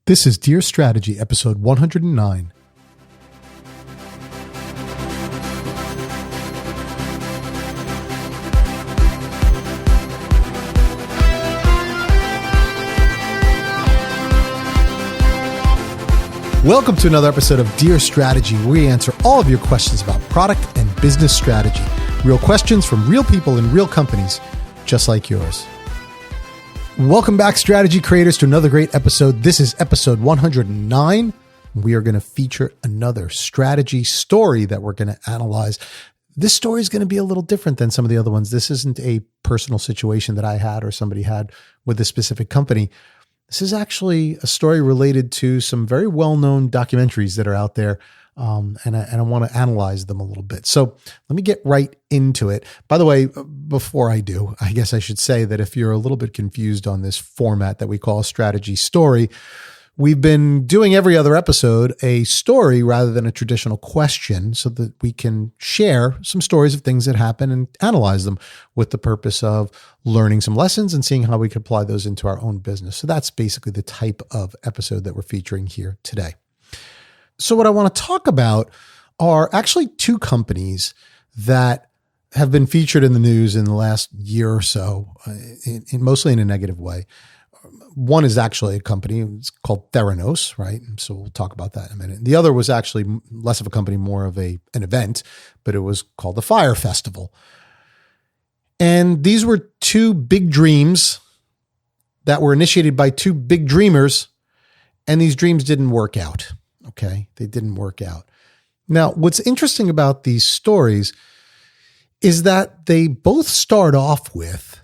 This is Dear Strategy, episode 109. Welcome to another episode of Dear Strategy, where we answer all of your questions about product and business strategy. Real questions from real people in real companies, just like yours. Welcome back, strategy creators, to another great episode. This is episode 109. We are going to feature another strategy story that we're going to analyze. This story is going to be a little different than some of the other ones. This isn't a personal situation that I had or somebody had with a specific company. This is actually a story related to some very well-known documentaries that are out there, and I want to analyze them a little bit. So let me get right into it. By the way, before I do, I guess I should say that if you're a little bit confused on this format that we call a strategy story, we've been doing every other episode a story rather than a traditional question so that we can share some stories of things that happen and analyze them with the purpose of learning some lessons and seeing how we can apply those into our own business. So that's basically the type of episode that we're featuring here today. So what I want to talk about are actually two companies that have been featured in the news in the last year or so, mostly in a negative way. One is actually a company, it's called Theranos, right? So we'll talk about that in a minute. The other was actually less of a company, more of an event, but it was called the Fyre Festival. And these were two big dreams that were initiated by two big dreamers, and these dreams didn't work out. Okay, they didn't work out. Now, what's interesting about these stories is that they both start off with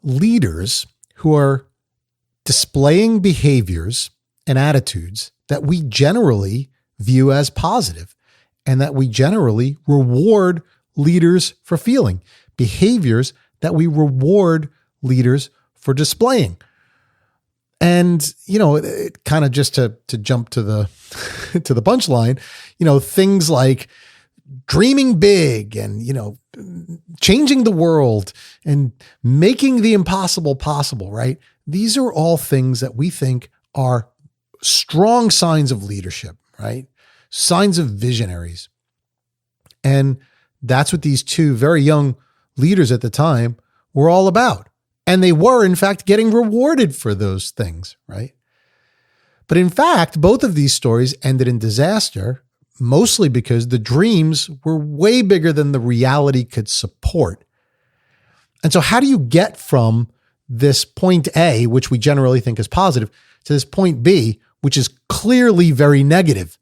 leaders who are displaying behaviors and attitudes that we generally view as positive and that we generally reward leaders for feeling, behaviors that we reward leaders for displaying. And, you know, it kind of just to jump to the to the punchline, you know, things like dreaming big and, you know, changing the world and making the impossible possible, right? These are all things that we think are strong signs of leadership, right? Signs of visionaries. And that's what these two very young leaders at the time were all about. And they were, in fact, getting rewarded for those things, right? But in fact, both of these stories ended in disaster, mostly because the dreams were way bigger than the reality could support. And so how do you get from this point A, which we generally think is positive, to this point B, which is clearly very negative?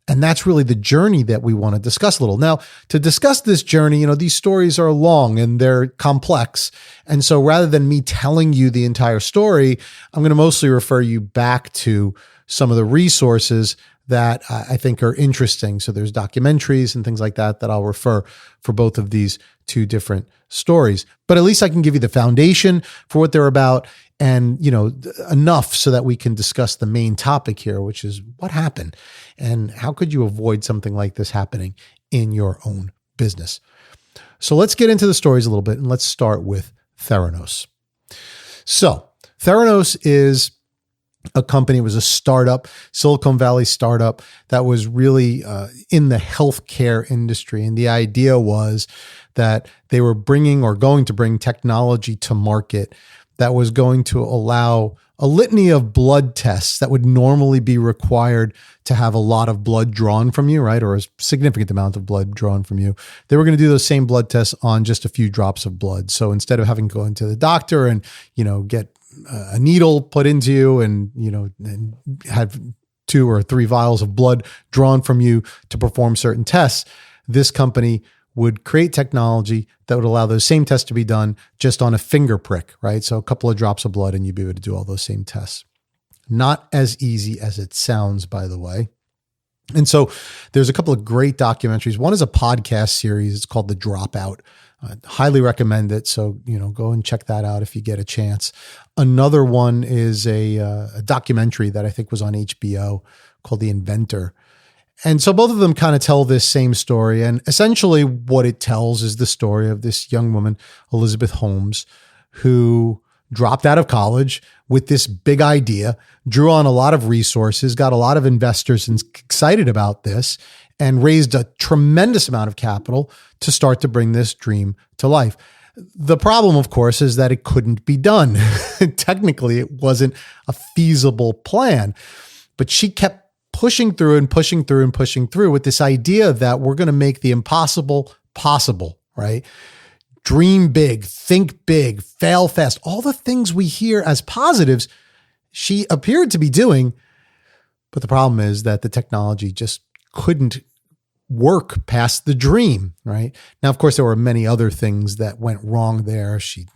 And that's really the journey that we want to discuss a little. Now, to discuss this journey, you know, these stories are long and they're complex. And so rather than me telling you the entire story, I'm going to mostly refer you back to some of the resources that I think are interesting. So there's documentaries and things like that I'll refer for both of these two different stories. But at least I can give you the foundation for what they're about and, you know, enough so that we can discuss the main topic here, which is what happened and how could you avoid something like this happening in your own business. So let's get into the stories a little bit and let's start with Theranos. So Theranos is a company, it was a startup, Silicon Valley startup that was really in the healthcare industry. And the idea was that they were bringing or going to bring technology to market that was going to allow a litany of blood tests that would normally be required to have a lot of blood drawn from you, right? Or a significant amount of blood drawn from you. They were going to do those same blood tests on just a few drops of blood. So instead of having to go into the doctor and, you know, get a needle put into you and, you know, and have 2 or 3 vials of blood drawn from you to perform certain tests, this company would create technology that would allow those same tests to be done just on a finger prick, right? So a couple of drops of blood and you'd be able to do all those same tests. Not as easy as it sounds, by the way. And so there's a couple of great documentaries. One is a podcast series. It's called The Dropout. I highly recommend it. So, you know, go and check that out if you get a chance. Another one is a documentary that I think was on HBO called The Inventor. And so both of them kind of tell this same story. And essentially what it tells is the story of this young woman, Elizabeth Holmes, who dropped out of college with this big idea, drew on a lot of resources, got a lot of investors excited about this, and raised a tremendous amount of capital to start to bring this dream to life. The problem, of course, is that it couldn't be done. Technically, it wasn't a feasible plan, but she kept pushing through and pushing through and pushing through with this idea that we're going to make the impossible possible, right? Dream big, think big, fail fast. All the things we hear as positives, she appeared to be doing. But the problem is that the technology just couldn't work past the dream, right? Now, of course, there were many other things that went wrong there. She,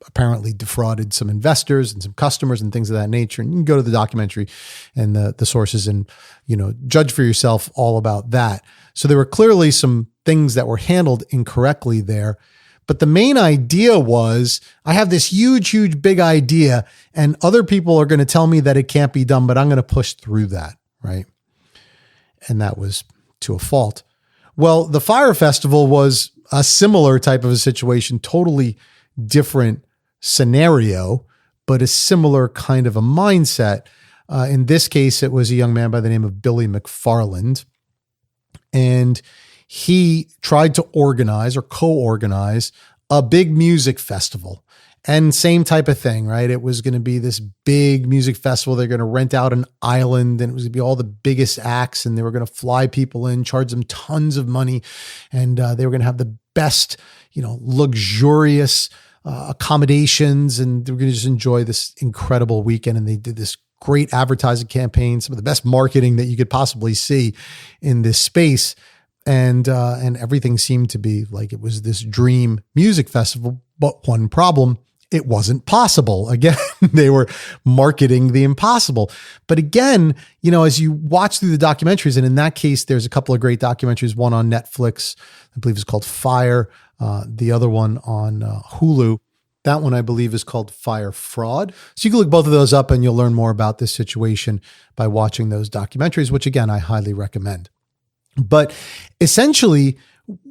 apparently defrauded some investors and some customers and things of that nature. And you can go to the documentary and the sources and, judge for yourself all about that. So there were clearly some things that were handled incorrectly there. But the main idea was, I have this huge, huge, big idea, and other people are going to tell me that it can't be done, but I'm going to push through that, right? And that was to a fault. Well, the Fyre Festival was a similar type of a situation, totally different scenario, but a similar kind of a mindset. In this case, it was a young man by the name of Billy McFarland, and he tried to organize or co-organize a big music festival. And same type of thing, right? It was going to be this big music festival. They're going to rent out an island, and it was going to be all the biggest acts, and they were going to fly people in, charge them tons of money. And they were going to have the best, luxurious accommodations, and they were going to just enjoy this incredible weekend. And they did this great advertising campaign, some of the best marketing that you could possibly see in this space. And everything seemed to be like it was this dream music festival. But one problem, it wasn't possible. Again, they were marketing the impossible. But again, as you watch through the documentaries, and in that case, there's a couple of great documentaries, one on Netflix, I believe it's called Fyre, the other one on Hulu. That one, I believe, is called Fyre Fraud. So you can look both of those up and you'll learn more about this situation by watching those documentaries, which again, I highly recommend. But essentially,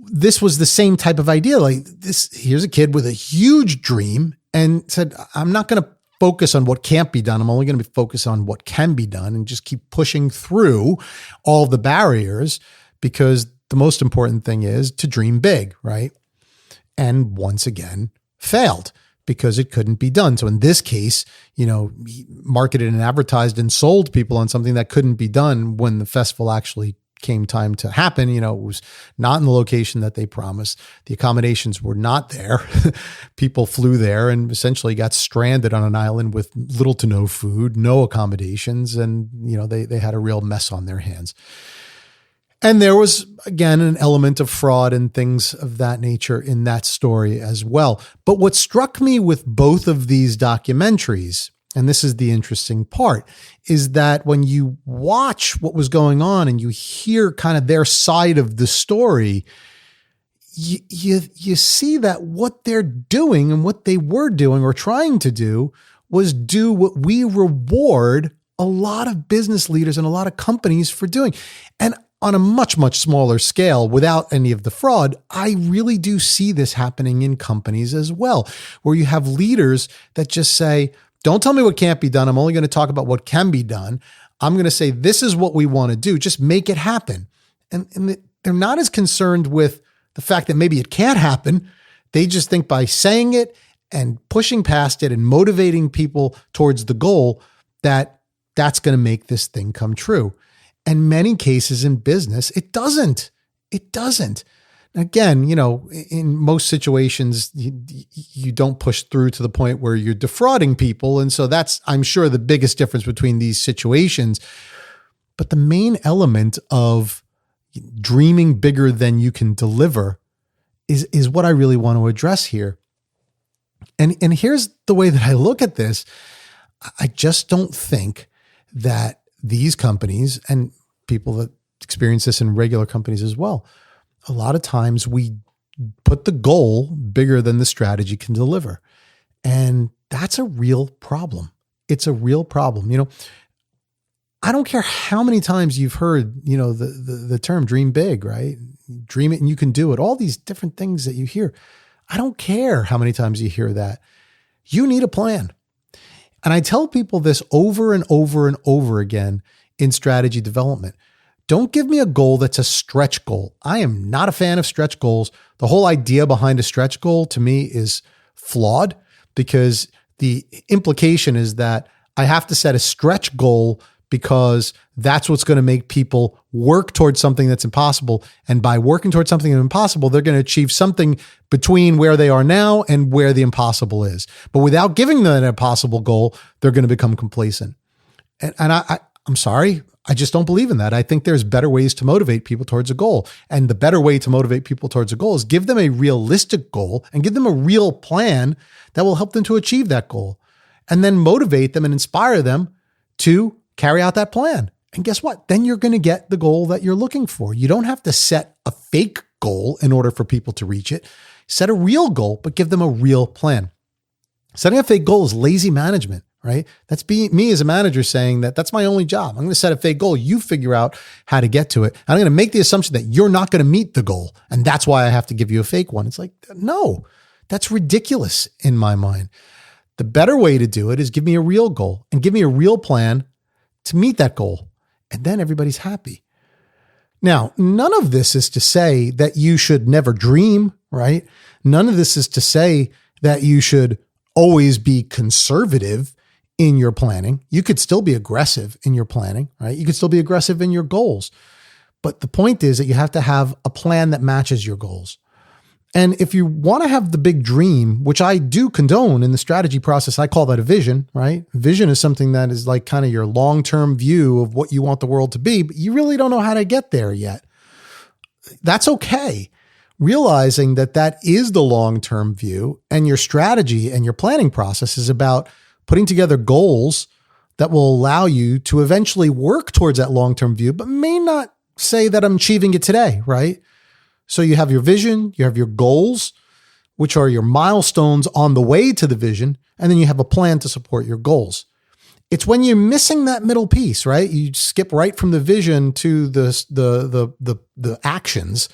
this was the same type of idea. Like this, here's a kid with a huge dream and said, I'm not going to focus on what can't be done. I'm only going to be focused on what can be done and just keep pushing through all the barriers, because the most important thing is to dream big, right? And once again, failed because it couldn't be done. So in this case, he marketed and advertised and sold people on something that couldn't be done when the festival actually came time to happen. It was not in the location that they promised. The accommodations were not there. People flew there and essentially got stranded on an island with little to no food, no accommodations. And, they had a real mess on their hands. And there was, again, an element of fraud and things of that nature in that story as well. But what struck me with both of these documentaries, and this is the interesting part, is that when you watch what was going on and you hear kind of their side of the story, you see that what they're doing and what they were doing or trying to do was do what we reward a lot of business leaders and a lot of companies for doing. And on a much, much smaller scale, without any of the fraud, I really do see this happening in companies as well, where you have leaders that just say, don't tell me what can't be done. I'm only going to talk about what can be done. I'm going to say, this is what we want to do. Just make it happen. And they're not as concerned with the fact that maybe it can't happen. They just think by saying it and pushing past it and motivating people towards the goal, that's going to make this thing come true. And many cases in business, it doesn't. It doesn't. Again, in most situations, you don't push through to the point where you're defrauding people. And so that's, I'm sure, the biggest difference between these situations. But the main element of dreaming bigger than you can deliver is what I really want to address here. And here's the way that I look at this. I just don't think that these companies, and people that experience this in regular companies as well, a lot of times we put the goal bigger than the strategy can deliver. And that's a real problem. It's a real problem. I don't care how many times you've heard, the term dream big, right? Dream it and you can do it. All these different things that you hear. I don't care how many times you hear that. You need a plan. And I tell people this over and over and over again in strategy development. Don't give me a goal that's a stretch goal. I am not a fan of stretch goals. The whole idea behind a stretch goal to me is flawed, because the implication is that I have to set a stretch goal because that's what's going to make people work towards something that's impossible. And by working towards something that's impossible, they're going to achieve something between where they are now and where the impossible is. But without giving them an impossible goal, they're going to become complacent. And I'm sorry, I just don't believe in that. I think there's better ways to motivate people towards a goal. And the better way to motivate people towards a goal is give them a realistic goal and give them a real plan that will help them to achieve that goal. And then motivate them and inspire them to carry out that plan. And guess what? Then you're going to get the goal that you're looking for. You don't have to set a fake goal in order for people to reach it. Set a real goal, but give them a real plan. Setting a fake goal is lazy management, right? That's me as a manager saying that that's my only job. I'm going to set a fake goal. You figure out how to get to it. And I'm going to make the assumption that you're not going to meet the goal. And that's why I have to give you a fake one. It's like, no, that's ridiculous in my mind. The better way to do it is give me a real goal and give me a real plan to meet that goal. And then everybody's happy. Now, none of this is to say that you should never dream, right? None of this is to say that you should always be conservative in your planning. You could still be aggressive in your planning, right? You could still be aggressive in your goals. But the point is that you have to have a plan that matches your goals. And if you want to have the big dream, which I do condone in the strategy process, I call that a vision, right? Vision is something that is like kind of your long-term view of what you want the world to be, but you really don't know how to get there yet. That's okay. Realizing that that is the long-term view, and your strategy and your planning process is about putting together goals that will allow you to eventually work towards that long-term view, but may not say that I'm achieving it today, right? So you have your vision, you have your goals, which are your milestones on the way to the vision, and then you have a plan to support your goals. It's when you're missing that middle piece, right? You skip right from the vision to the actions,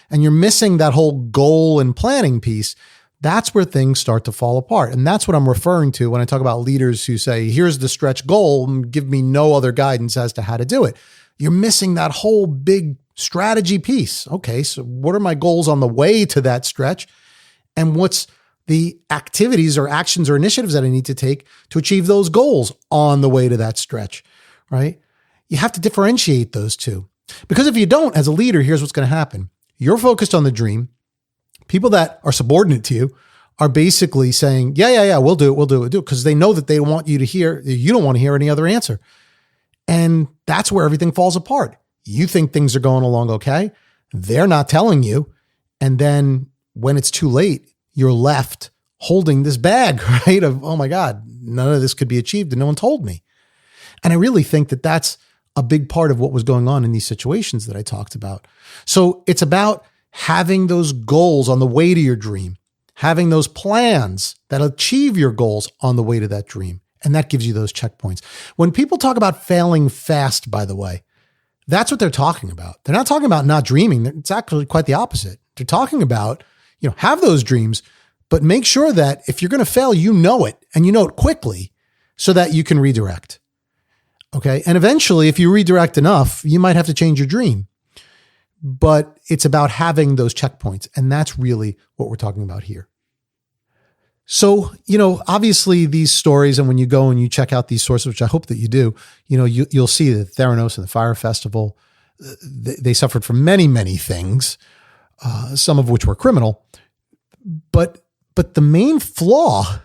and you're missing that whole goal and planning piece. That's where things start to fall apart. And that's what I'm referring to when I talk about leaders who say, here's the stretch goal and give me no other guidance as to how to do it. You're missing that whole big strategy piece. Okay, so what are my goals on the way to that stretch? And what's the activities or actions or initiatives that I need to take to achieve those goals on the way to that stretch, right? You have to differentiate those two. Because if you don't, as a leader, here's what's going to happen. You're focused on the dream. People that are subordinate to you are basically saying, yeah, we'll do it, because they know that they want you to hear, you don't want to hear any other answer. And that's where everything falls apart. You think things are going along okay. They're not telling you. And then when it's too late, you're left holding this bag, right? Of, oh my God, none of this could be achieved and no one told me. And I really think that that's a big part of what was going on in these situations that I talked about. So it's about having those goals on the way to your dream, having those plans that achieve your goals on the way to that dream. And that gives you those checkpoints. When people talk about failing fast, by the way, that's what they're talking about. They're not talking about not dreaming. It's actually quite the opposite. They're talking about, have those dreams, but make sure that if you're going to fail, you know it, and you know it quickly so that you can redirect. Okay. And eventually, if you redirect enough, you might have to change your dream. But it's about having those checkpoints. And that's really what we're talking about here. So, obviously these stories, and when you go and you check out these sources, which I hope that you do, you'll see that Theranos and the Fyre Festival, they suffered from many, many things, some of which were criminal. But the main flaw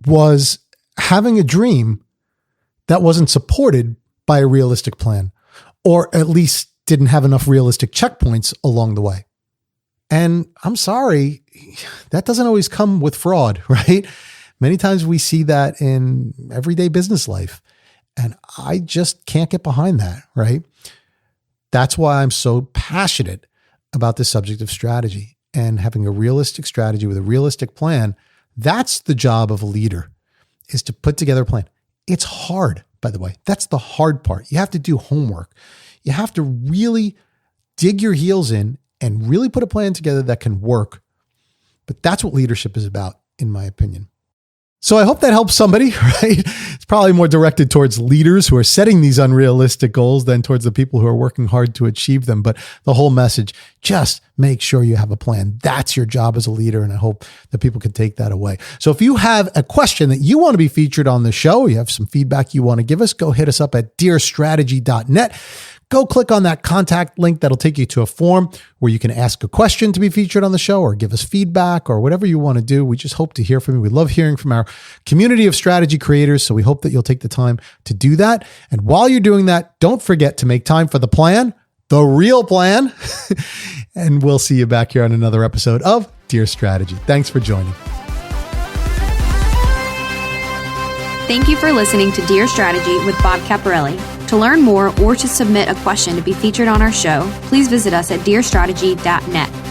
was having a dream that wasn't supported by a realistic plan, or at least didn't have enough realistic checkpoints along the way. And I'm sorry, that doesn't always come with fraud, right? Many times we see that in everyday business life. And I just can't get behind that, right? That's why I'm so passionate about the subject of strategy and having a realistic strategy with a realistic plan. That's the job of a leader, is to put together a plan. It's hard, by the way. That's the hard part. You have to do homework. You have to really dig your heels in and really put a plan together that can work. But that's what leadership is about, in my opinion. So I hope that helps somebody, right? It's probably more directed towards leaders who are setting these unrealistic goals than towards the people who are working hard to achieve them. But the whole message, just make sure you have a plan. That's your job as a leader. And I hope that people can take that away. So if you have a question that you want to be featured on the show, you have some feedback you want to give us, go hit us up at dearstrategy.net. Go click on that contact link. That'll take you to a form where you can ask a question to be featured on the show or give us feedback or whatever you want to do. We just hope to hear from you. We love hearing from our community of strategy creators. So we hope that you'll take the time to do that. And while you're doing that, don't forget to make time for the plan, the real plan. And we'll see you back here on another episode of Dear Strategy. Thanks for joining. Thank you for listening to Dear Strategy with Bob Caparelli. To learn more or to submit a question to be featured on our show, please visit us at dearstrategy.net.